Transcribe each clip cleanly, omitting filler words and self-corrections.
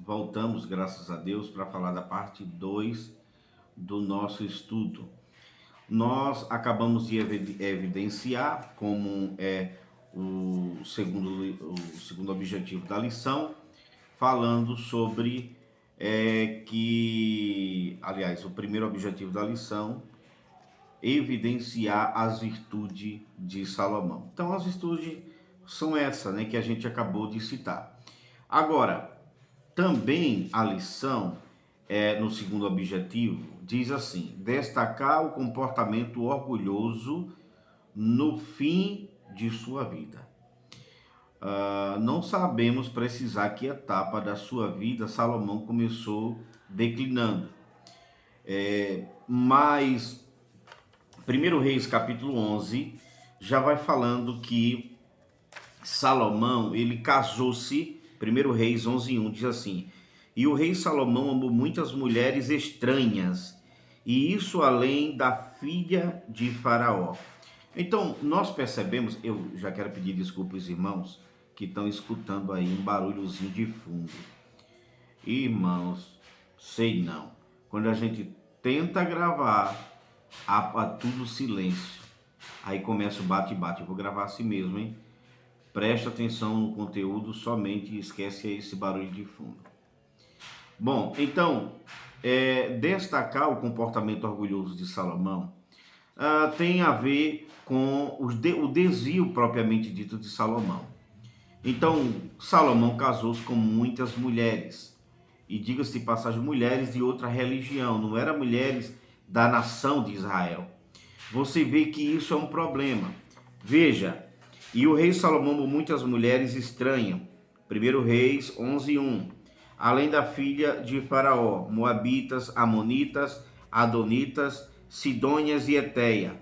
voltamos, graças a Deus, para falar da parte 2 do nosso estudo. Nós acabamos de evidenciar como é o segundo objetivo da lição, falando sobre o primeiro objetivo da lição, evidenciar as virtudes de Salomão. Então, as virtudes são essas, né, que a gente acabou de citar. Agora, também a lição, no segundo objetivo, diz assim: destacar o comportamento orgulhoso no fim de sua vida. Não sabemos precisar que etapa da sua vida Salomão começou declinando. Mas 1 Reis capítulo 11 já vai falando que Salomão, ele casou-se. 1 Reis 11:1 diz assim: e o rei Salomão amou muitas mulheres estranhas, e isso além da filha de Faraó. Então, nós percebemos, eu já quero pedir desculpas, irmãos, que estão escutando aí um barulhozinho de fundo. Irmãos, sei não. Quando a gente tenta gravar, há tudo silêncio. Aí começa o bate-bate. Eu vou gravar assim mesmo, hein? Preste atenção no conteúdo somente e esquece esse barulho de fundo. Bom, então, destacar o comportamento orgulhoso de Salomão tem a ver com o desvio propriamente dito de Salomão. Então, Salomão casou-se com muitas mulheres. E diga-se de passagem, mulheres de outra religião, não eram mulheres da nação de Israel. Você vê que isso é um problema. Veja, e o rei Salomão amou muitas mulheres estranhas. 1 Reis 11:1. Além da filha de Faraó, moabitas, amonitas, adonitas, sidônias e eteia.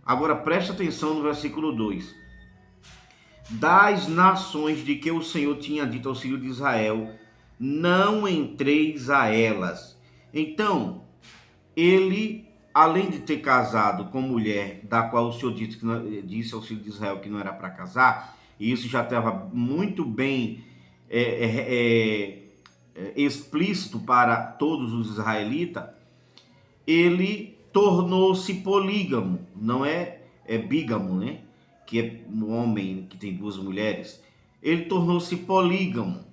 Agora preste atenção no versículo 2. Das nações de que o Senhor tinha dito aos filhos de Israel, não entreis a elas. Então, ele, além de ter casado com mulher da qual o Senhor disse aos filhos de Israel que não era para casar, e isso já estava muito bem explícito para todos os israelitas, ele tornou-se polígamo, não é bígamo, né? Que é um homem que tem duas mulheres. Ele tornou-se polígamo.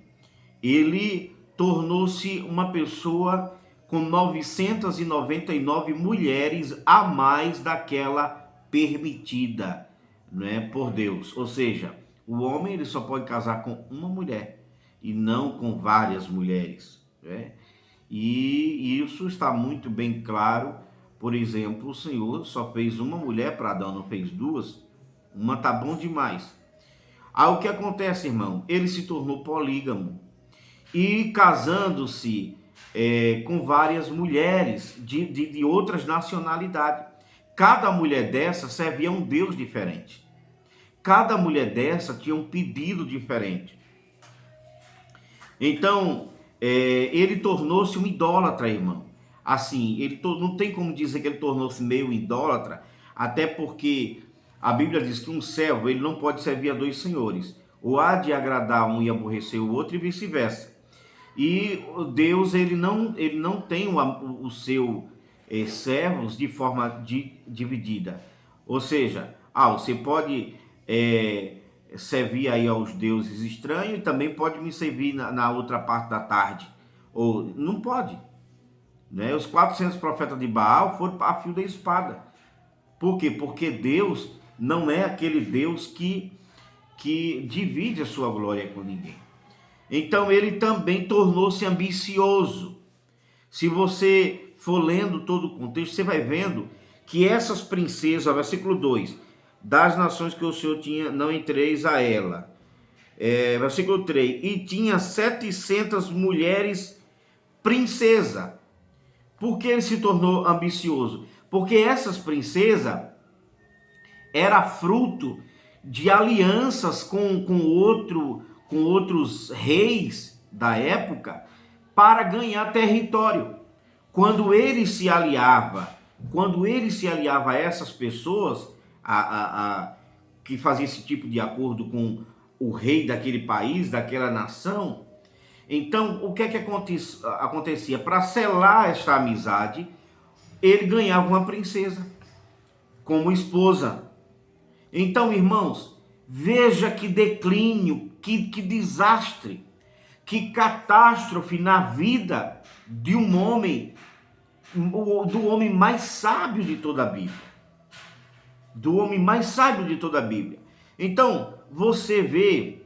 Ele tornou-se uma pessoa com 999 mulheres a mais daquela permitida, né, por Deus. Ou seja, o homem ele só pode casar com uma mulher e não com várias mulheres, né? E isso está muito bem claro. Por exemplo, o Senhor só fez uma mulher para Adão, não fez duas. Uma tá bom demais. Aí o que acontece, irmão? Ele se tornou polígamo e casando-se com várias mulheres de outras nacionalidades. Cada mulher dessa servia a um Deus diferente. Cada mulher dessa tinha um pedido diferente. Então, ele tornou-se um idólatra, irmão. Assim, não tem como dizer que ele tornou-se meio idólatra, até porque a Bíblia diz que um servo ele não pode servir a dois senhores. Ou há de agradar um e aborrecer o outro e vice-versa. E Deus ele não tem os seus servos de forma dividida. Ou seja, você pode servir aí aos deuses estranhos e também pode me servir na outra parte da tarde. Ou não pode. Né? Os 400 profetas de Baal foram para fio da espada. Por quê? Porque Deus não é aquele Deus que divide a sua glória com ninguém. Então ele também tornou-se ambicioso. Se você for lendo todo o contexto, você vai vendo que essas princesas, versículo 2, das nações que o Senhor tinha, não entreis a ela. Versículo 3, e tinha 700 mulheres princesa. Por que ele se tornou ambicioso? Porque essas princesas era fruto de alianças com outros reis da época para ganhar território. Quando ele se aliava a essas pessoas que faziam esse tipo de acordo com o rei daquele país, daquela nação, Então, o que é que acontecia? Para selar esta amizade, ele ganhava uma princesa como esposa. Então, irmãos, veja que declínio, que desastre, que catástrofe na vida de um homem, do homem mais sábio de toda a Bíblia. Do homem mais sábio de toda a Bíblia. Então, você vê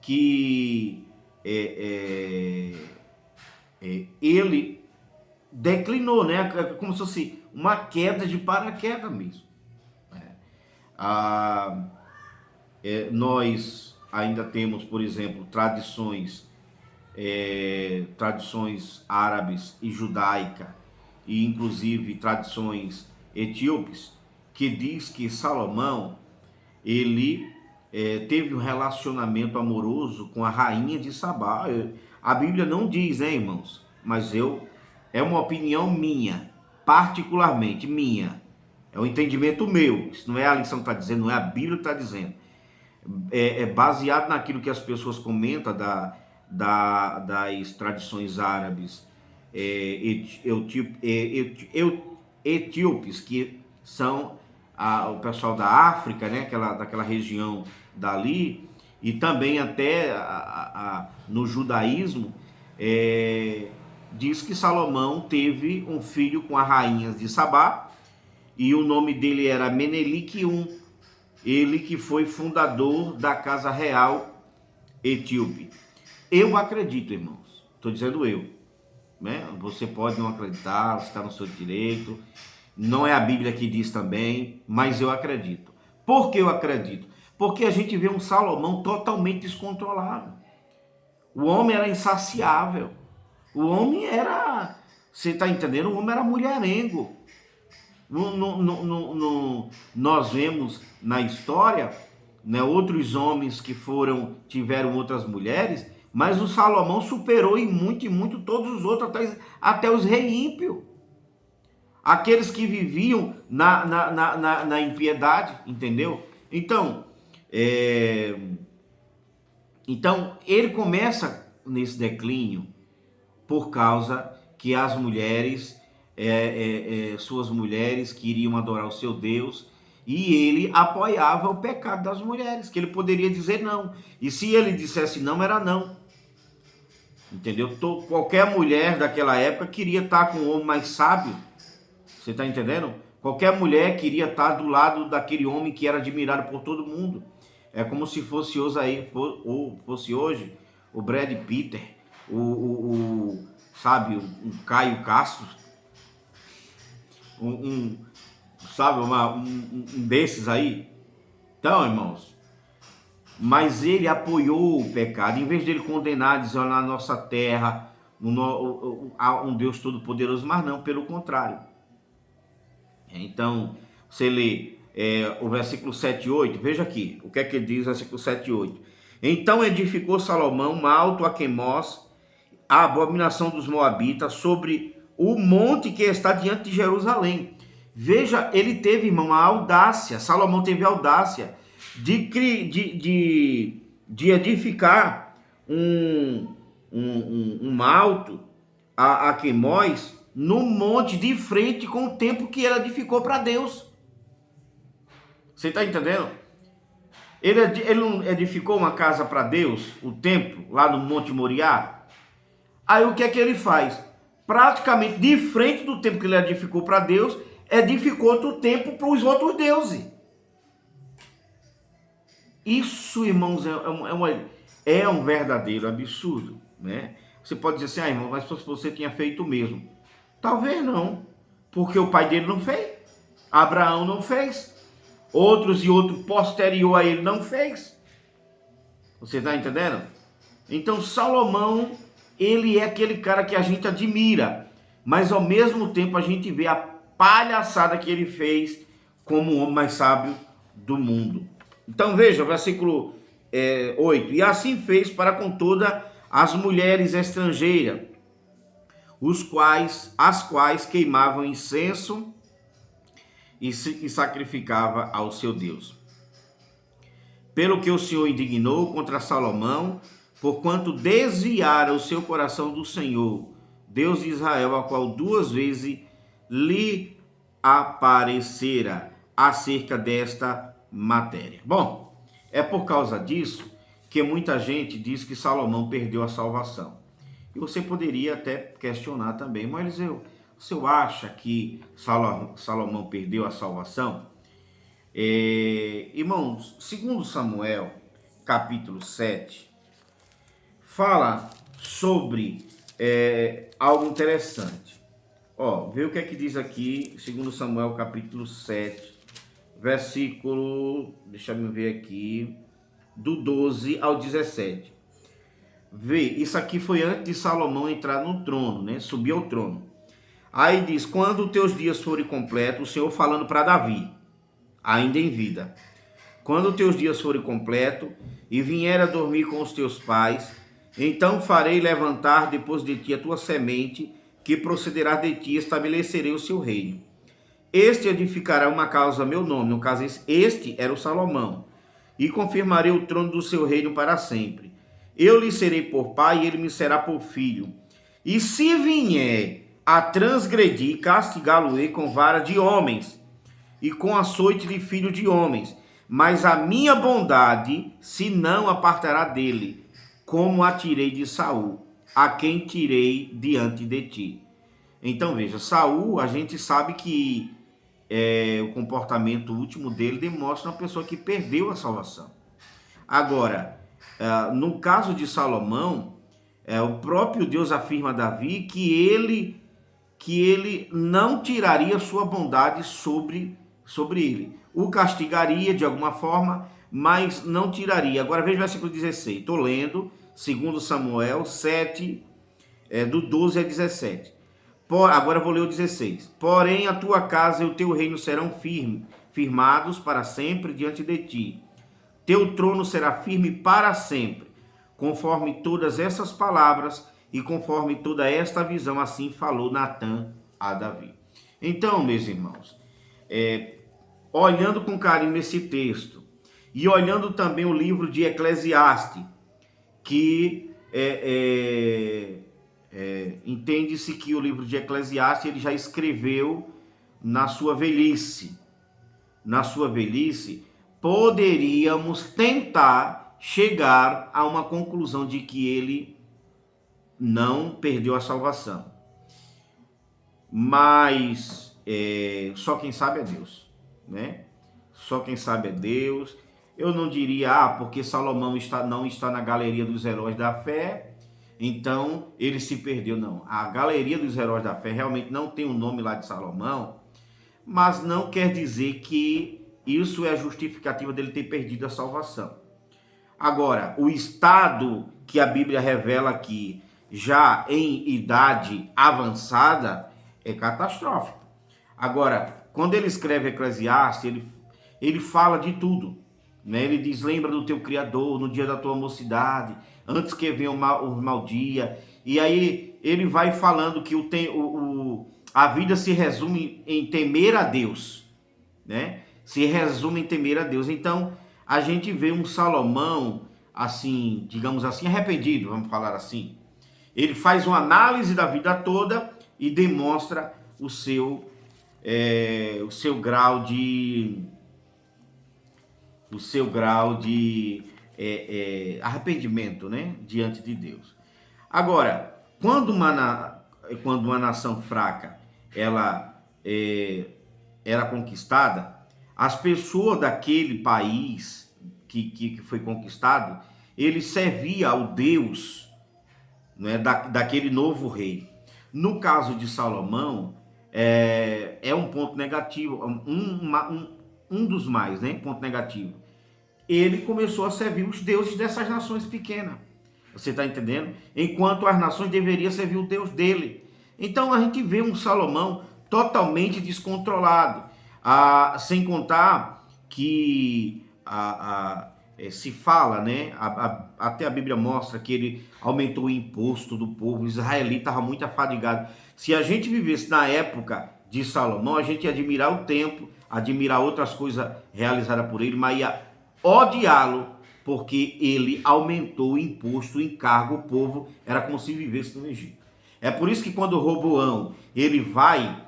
que ele declinou, né? Como se fosse uma queda de paraquedas mesmo. Nós ainda temos, por exemplo, tradições árabes e judaica, e inclusive tradições etíopes, que diz que Salomão, ele teve um relacionamento amoroso com a rainha de Sabá. A Bíblia não diz, né, irmãos? Mas é uma opinião minha, particularmente minha. É um entendimento meu. Isso não é a lição que está dizendo, não é a Bíblia que está dizendo. É baseado naquilo que as pessoas comentam das tradições árabes etíopes, que são o pessoal da África, né, daquela região dali, e também até no judaísmo, diz que Salomão teve um filho com a rainha de Sabá, e o nome dele era Menelik I, ele que foi fundador da Casa Real Etíope. Eu acredito, irmãos, estou dizendo eu, né? Você pode não acreditar, você está no seu direito, não é a Bíblia que diz também, mas eu acredito. Por que eu acredito? Porque a gente vê um Salomão totalmente descontrolado. O homem era insaciável, o homem era, você está entendendo? O homem era mulherengo. Nós vemos na história, né, outros homens que tiveram outras mulheres, mas o Salomão superou em muito todos os outros, até os reis ímpios, aqueles que viviam na impiedade, entendeu? Então ele começa nesse declínio por causa que as mulheres, suas mulheres queriam adorar o seu Deus, e ele apoiava o pecado das mulheres, que ele poderia dizer não, e se ele dissesse não, era não, entendeu? Qualquer mulher daquela época queria estar com o homem mais sábio, você está entendendo? Qualquer mulher queria estar do lado daquele homem que era admirado por todo mundo. É como se fosse hoje o Brad Pitt, sabe, um Caio Castro, sabe, um desses aí. Então, irmãos, mas ele apoiou o pecado, em vez de ele condenar, dizer, na nossa terra, um Deus todo-poderoso, mas não, pelo contrário. Então, você lê o versículo 7 e 8, veja aqui, o que é que ele diz, versículo 7 e 8. Então edificou Salomão um alto a Quemós, a abominação dos moabitas, sobre o monte que está diante de Jerusalém. Veja, ele teve, irmão, a audácia, Salomão teve a audácia de edificar um alto a Quemós, no monte de frente com o templo que ele edificou para Deus. Você está entendendo? Ele não edificou uma casa para Deus, o templo, lá no Monte Moriá? Aí o que é que ele faz? Praticamente de frente do templo que ele edificou para Deus, edificou outro templo para os outros deuses. Isso, irmãos, é um verdadeiro absurdo, né? Você pode dizer assim, irmão, mas se você tinha feito o mesmo. Talvez não, porque o pai dele não fez, Abraão não fez, outro posterior a ele não fez. Você está entendendo? Então Salomão, ele é aquele cara que a gente admira, mas ao mesmo tempo a gente vê a palhaçada que ele fez como o homem mais sábio do mundo. Então veja, versículo 8. E assim fez para com todas as mulheres estrangeiras, as quais queimavam incenso e sacrificava ao seu Deus. Pelo que o Senhor indignou contra Salomão, porquanto desviara o seu coração do Senhor, Deus de Israel, a qual 2 vezes lhe aparecera acerca desta matéria. Bom, é por causa disso que muita gente diz que Salomão perdeu a salvação. E você poderia até questionar também, mas Eliseu, o senhor acha que Salomão perdeu a salvação? Irmãos, segundo Samuel, capítulo 7, fala sobre algo interessante. Vê o que é que diz aqui, segundo Samuel, capítulo 7, versículo, deixa eu ver aqui, do 12 ao 17. Vê, isso aqui foi antes de Salomão entrar no trono, né? Subir ao trono. Aí diz, quando os teus dias forem completos, o Senhor falando para Davi, ainda em vida. Quando os teus dias forem completos e vier a dormir com os teus pais, então farei levantar depois de ti a tua semente, que procederá de ti, e estabelecerei o seu reino. Este edificará uma casa a meu nome, no caso este era o Salomão, e confirmarei o trono do seu reino para sempre. Eu lhe serei por pai e ele me será por filho. E se vier a transgredir, castigá-lo-ei com vara de homens e com açoite de filho de homens. Mas a minha bondade se não apartará dele, como a tirei de Saul, a quem tirei diante de ti. Então veja, Saul, a gente sabe que o comportamento último dele demonstra uma pessoa que perdeu a salvação. Agora, no caso de Salomão, o próprio Deus afirma a Davi que ele não tiraria sua bondade sobre ele. O castigaria de alguma forma, mas não tiraria. Agora veja o versículo 16. Estou lendo, segundo Samuel 7, do 12 a 17. Agora vou ler o 16. Porém, a tua casa e o teu reino serão firmados para sempre diante de ti. Teu trono será firme para sempre, conforme todas essas palavras e conforme toda esta visão, assim falou Natã a Davi. Então, meus irmãos, olhando com carinho esse texto e olhando também o livro de Eclesiastes, que entende-se que o livro de Eclesiastes ele já escreveu na sua velhice. Na sua velhice, poderíamos tentar chegar a uma conclusão de que ele não perdeu a salvação. Mas só quem sabe é Deus, né? Só quem sabe é Deus. Eu não diria, porque Salomão não está na galeria dos heróis da fé, então ele se perdeu. Não, a galeria dos heróis da fé realmente não tem o nome lá de Salomão, mas não quer dizer que isso é a justificativa dele ter perdido a salvação. Agora, o estado que a Bíblia revela aqui, já em idade avançada, é catastrófico. Agora, quando ele escreve Eclesiastes, ele fala de tudo, né? Ele diz, lembra do teu Criador no dia da tua mocidade, antes que venha o mau dia. E aí ele vai falando que a vida se resume em temer a Deus, né? Se resume em temer a Deus. Então, a gente vê um Salomão, assim, digamos assim, arrependido, vamos falar assim. Ele faz uma análise da vida toda e demonstra o seu grau de arrependimento, né, diante de Deus. Agora, quando uma nação fraca ela era conquistada, as pessoas daquele país que foi conquistado, ele servia ao Deus, né, daquele novo rei. No caso de Salomão, é um ponto negativo, um dos mais, né, ponto negativo. Ele começou a servir os deuses dessas nações pequenas. Você está entendendo? Enquanto as nações deveriam servir o Deus dele. Então a gente vê um Salomão totalmente descontrolado. Sem contar que se fala, né? Até a Bíblia mostra que ele aumentou o imposto do povo. O israelita estava muito afadigado. Se a gente vivesse na época de Salomão, a gente ia admirar o templo, admirar outras coisas realizadas por ele, mas ia odiá-lo porque ele aumentou o imposto, o encargo, o povo era como se vivesse no Egito. É por isso que quando Roboão ele vai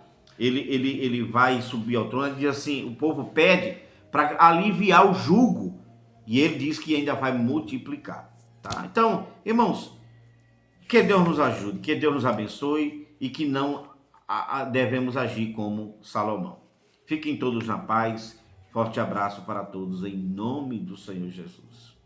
subir ao trono, ele diz assim, o povo pede para aliviar o jugo, e ele diz que ainda vai multiplicar. Tá? Então, irmãos, que Deus nos ajude, que Deus nos abençoe e que não devemos agir como Salomão. Fiquem todos na paz. Forte abraço para todos em nome do Senhor Jesus.